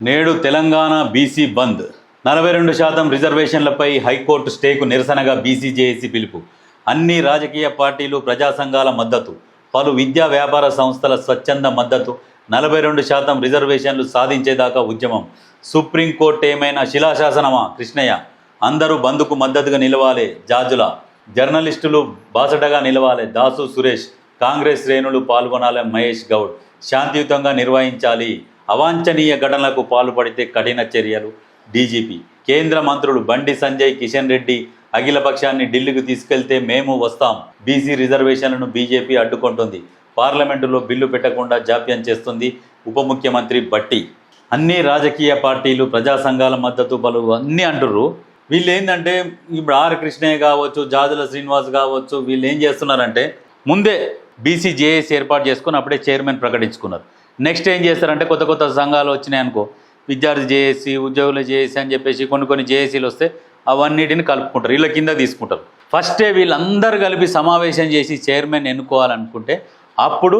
నేడు తెలంగాణ బీసీ బంద్ 42% రిజర్వేషన్లపై high court stake నిరసనగా BC JAC పిలుపు. అన్ని రాజకీయ పార్టీలు, ప్రజా సంఘాల మద్దతు, పలు విద్యా వ్యాపార సంస్థల స్వచ్ఛంద మద్దతు. 42% రిజర్వేషన్లు సాధించేదాకా ఉద్యమం. సుప్రీంకోర్టు ఏమైనా శిలాశాసనమా? కృష్ణయ్య. అందరూ బంద్కు మద్దతుగా నిలవాలి. జాజుల. జర్నలిస్టులు బాసటగా నిలవాలి. దాసు సురేష్. కాంగ్రెస్ శ్రేణులు పాల్గొనాలి. మహేష్ గౌడ్. శాంతియుతంగా నిర్వహించాలి. అవాంఛనీయ ఘటనలకు పాల్పడితే కఠిన చర్యలు. డీజీపీ. కేంద్ర మంత్రులు బండి సంజయ్, కిషన్ రెడ్డి అఖిలపక్షాన్ని ఢిల్లీకి తీసుకెళ్తే మేము వస్తాం. బీసీ రిజర్వేషన్లను బీజేపీ అడ్డుకుంటుంది. పార్లమెంటులో బిల్లు పెట్టకుండా జాప్యం చేస్తుంది ఉప ముఖ్యమంత్రి భట్టి. అన్ని రాజకీయ పార్టీలు, ప్రజా సంఘాల మద్దతు బలు అన్నీ అంటుర్రు. వీళ్ళు ఏంటంటే ఇప్పుడు ఆర్ కృష్ణయ్య కావచ్చు, జాజుల శ్రీనివాస్ కావచ్చు, వీళ్ళు ఏం చేస్తున్నారంటే ముందే బీసీ జేఏసీ ఏర్పాటు చేసుకుని అప్పుడే చైర్మన్ ప్రకటించుకున్నారు. నెక్స్ట్ ఏం చేస్తారంటే కొత్త కొత్త సంఘాలు వచ్చినాయి అనుకో, విద్యార్థి జేఏసీ, ఉద్యోగుల జేఏసీ అని చెప్పేసి కొన్ని జేఏసీలు వస్తే అవన్నిటిని కలుపుకుంటారు, వీళ్ళ కింద తీసుకుంటారు. ఫస్టే వీళ్ళందరూ కలిపి సమావేశం చేసి చైర్మన్ ఎన్నుకోవాలనుకుంటే అప్పుడు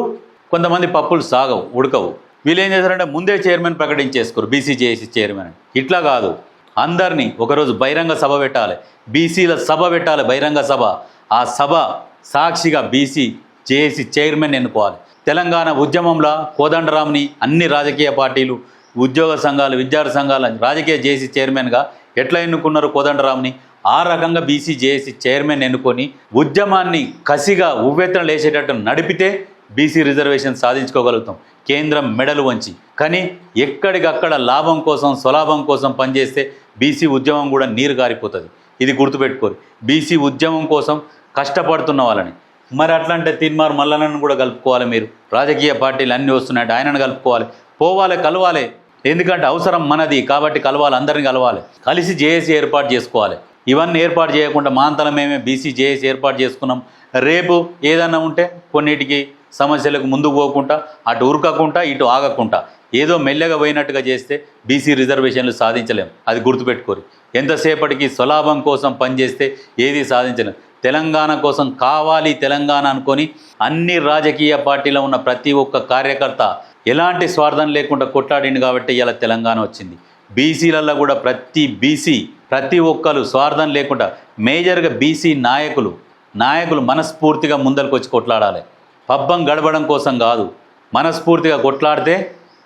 కొంతమంది పప్పులు సాగవు, ఉడకవు. వీళ్ళు ఏం చేస్తారంటే ముందే చైర్మన్ ప్రకటించేసుకోరు, బీసీ జేఏసీ చైర్మన్. ఇట్లా కాదు, అందరినీ ఒకరోజు బహిరంగ సభ పెట్టాలి, బీసీల సభ పెట్టాలి, బహిరంగ సభ. ఆ సభ సాక్షిగా బీసీ జేఏసీ చైర్మన్ ఎన్నుకోవాలి. తెలంగాణ ఉద్యమంలో కోదండరాంని అన్ని రాజకీయ పార్టీలు, ఉద్యోగ సంఘాలు, విద్యార్థి సంఘాల రాజకీయ జేఏసీ చైర్మన్గా ఎట్లా ఎన్నుకున్నారు కోదండరాంని? ఆ రకంగా బీసీ జేఏసీ చైర్మన్ ఎన్నుకొని ఉద్యమాన్ని కసిగా ఉవ్వెత్తున లేచేటట్టు నడిపితే బీసీ రిజర్వేషన్ సాధించుకోగలుగుతాం, కేంద్రం మెడలు వంచి. కానీ ఎక్కడికక్కడ లాభం కోసం, స్వలాభం కోసం పనిచేస్తే బీసీ ఉద్యమం కూడా నీరు గారిపోతుంది. ఇది గుర్తుపెట్టుకోరు. బీసీ ఉద్యమం కోసం కష్టపడుతున్న వాళ్ళని మరి అట్లంటే తీన్మార్ మల్లన్నను కూడా కలుపుకోవాలి. మీరు రాజకీయ పార్టీలు అన్నీ వస్తున్నాయంటే ఆయనను కలుపుకోవాలి, పోవాలి, కలవాలి. ఎందుకంటే అవసరం మనది కాబట్టి కలవాలి, అందరిని కలవాలి, కలిసి జేఏసీ ఏర్పాటు చేసుకోవాలి. ఇవన్నీ ఏర్పాటు చేయకుండా మాంతలం మేమే బీసీ జేఏసీ ఏర్పాటు చేసుకున్నాం. రేపు ఏదన్నా ఉంటే కొన్నిటికి సమస్యలకు ముందుకు పోకుండా, అటు ఉరకకుండా ఇటు ఆగకుండా ఏదో మెల్లగా పోయినట్టుగా చేస్తే బీసీ రిజర్వేషన్లు సాధించలేం. అది గుర్తుపెట్టుకోరు. ఎంతసేపటికి స్వలాభం కోసం పనిచేస్తే ఏది సాధించలేం. తెలంగాణ కోసం కావాలి తెలంగాణ అనుకొని అన్ని రాజకీయ పార్టీలో ఉన్న ప్రతి ఒక్క కార్యకర్త ఎలాంటి స్వార్థం లేకుండా కొట్లాడింది కాబట్టి ఇలా తెలంగాణ వచ్చింది. బీసీలలో కూడా ప్రతి ఒక్కరు స్వార్థం లేకుండా, మేజర్గా బీసీ నాయకులు మనస్ఫూర్తిగా ముందరికి వచ్చి కొట్లాడాలి. పబ్బం గడపడం కోసం కాదు, మనస్ఫూర్తిగా కొట్లాడితే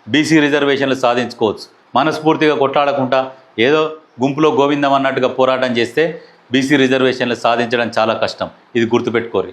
బీసీ రిజర్వేషన్లు సాధించుకోవచ్చు. మనస్ఫూర్తిగా కొట్లాడకుండా ఏదో గుంపులో గోవిందం అన్నట్టుగా పోరాటం చేస్తే బీసీ రిజర్వేషన్లు సాధించడం చాలా కష్టం. ఇది గుర్తుపెట్టుకోరు.